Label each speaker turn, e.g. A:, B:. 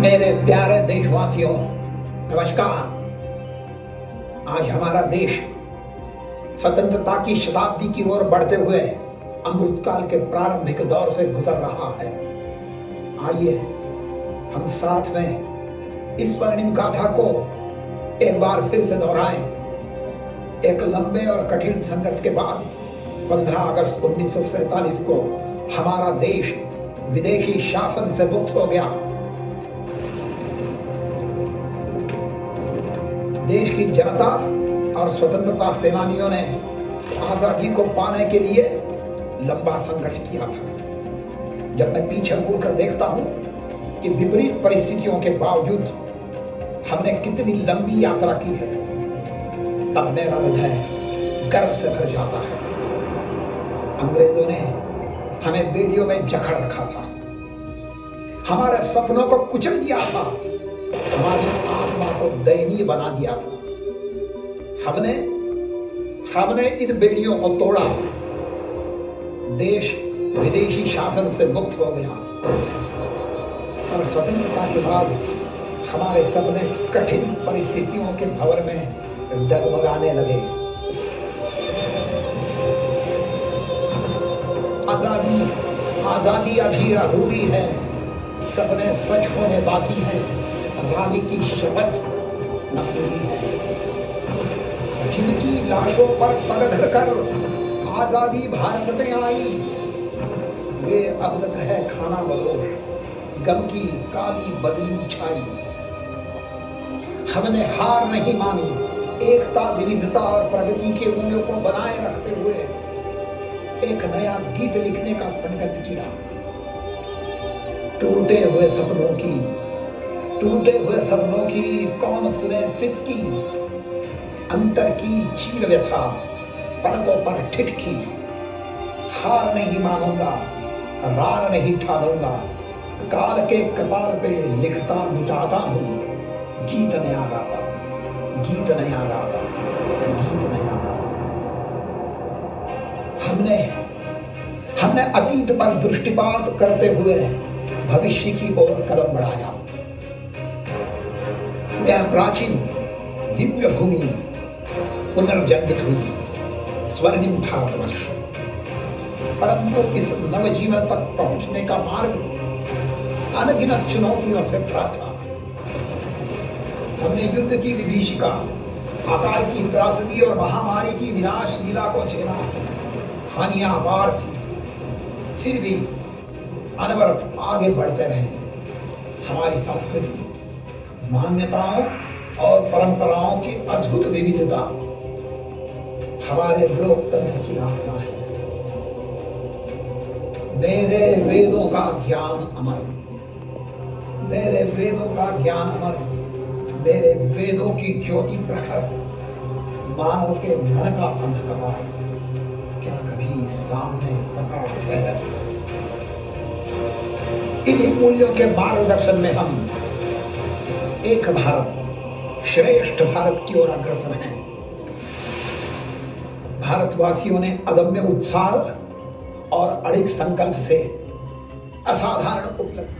A: मेरे प्यारे देशवासियों, नमस्कार। आज हमारा देश स्वतंत्रता की शताब्दी की ओर बढ़ते हुए अमृतकाल के प्रारंभिक दौर से गुजर रहा है। आइए हम साथ में इस स्वर्णिम गाथा को एक बार फिर से दोहराएं। एक लंबे और कठिन संघर्ष के बाद 15 अगस्त 1947 को हमारा देश विदेशी शासन से मुक्त हो गया। देश की जनता और स्वतंत्रता सेनानियों ने आजादी को पाने के लिए लंबा संघर्ष किया था। जब मैं पीछे मुड़कर देखता हूं कि विपरीत परिस्थितियों के बावजूद हमने कितनी लंबी यात्रा की है, तब मेरा हृदय गर्व से भर जाता है। अंग्रेजों ने हमें बेड़ियों में जकड़ रखा था, हमारे सपनों को कुचल दिया था, हमारी आत्मा को दयनीय बना दिया था। हमने इन बेड़ियों को तोड़ा, देश विदेशी शासन से मुक्त हो गया और स्वतंत्रता के बाद हमारे सपने कठिन परिस्थितियों के भंवर में डगमगाने लगे। आजादी अभी अधूरी है, सपने सच होने बाकी हैं, रानी की शपथ न पूरी है। जिनकी लाशों पर पग धरकर आजादी भारत में आई, वे अब तक है खाना बदोश, गम की काली बदली छाई। हमने हार नहीं मानी, एकता, विविधता और प्रगति के मूल्यों को बनाए रखते हुए एक नया गीत लिखने का संकल्प किया। टूटे हुए सपनों की कौन सुने सिसकी, अंतर की चीर व्यथा पलकों पर ठिठकी। हार नहीं मानूंगा, रार नहीं ठानूंगा, काल के कपाल पे लिखता मिटाता हूं, गीत नया गाता, गीत नया गाता, गीत नया गाता। हमने अतीत पर दृष्टिपात करते हुए भविष्य की ओर कदम बढ़ाया। यह प्राचीन दिव्य भूमि पुनर्जन्मित हुई, स्वर्णिम भारतवर्ष। परंतु इस नवजीवन तक पहुंचने का मार्ग अनगिनत चुनौतियों से भरा था। हमने युद्ध की विभीषिका, अकाल की त्रासदी और महामारी की विनाश लीला को झेला। हानियां अपार थी, फिर भी अनवरत आगे बढ़ते रहे। हमारी संस्कृति, मान्यताओं और परंपराओं की अद्भुत विविधता हमारे लोकतंत्र की आत्मा है। मेरे वेदों का ज्ञान अमर, मेरे वेदों का ज्ञान अमर, मेरे वेदों की ज्योति प्रखर। मानव के मन का अंधकार क्या कभी सामने सका है? इन्हीं मूल्यों के मार्गदर्शन में हम एक भारत, श्रेष्ठ भारत की ओर अग्रसर हैं। भारतवासियों ने अदम्य उत्साह और अड़िग संकल्प से असाधारण उपलब्धि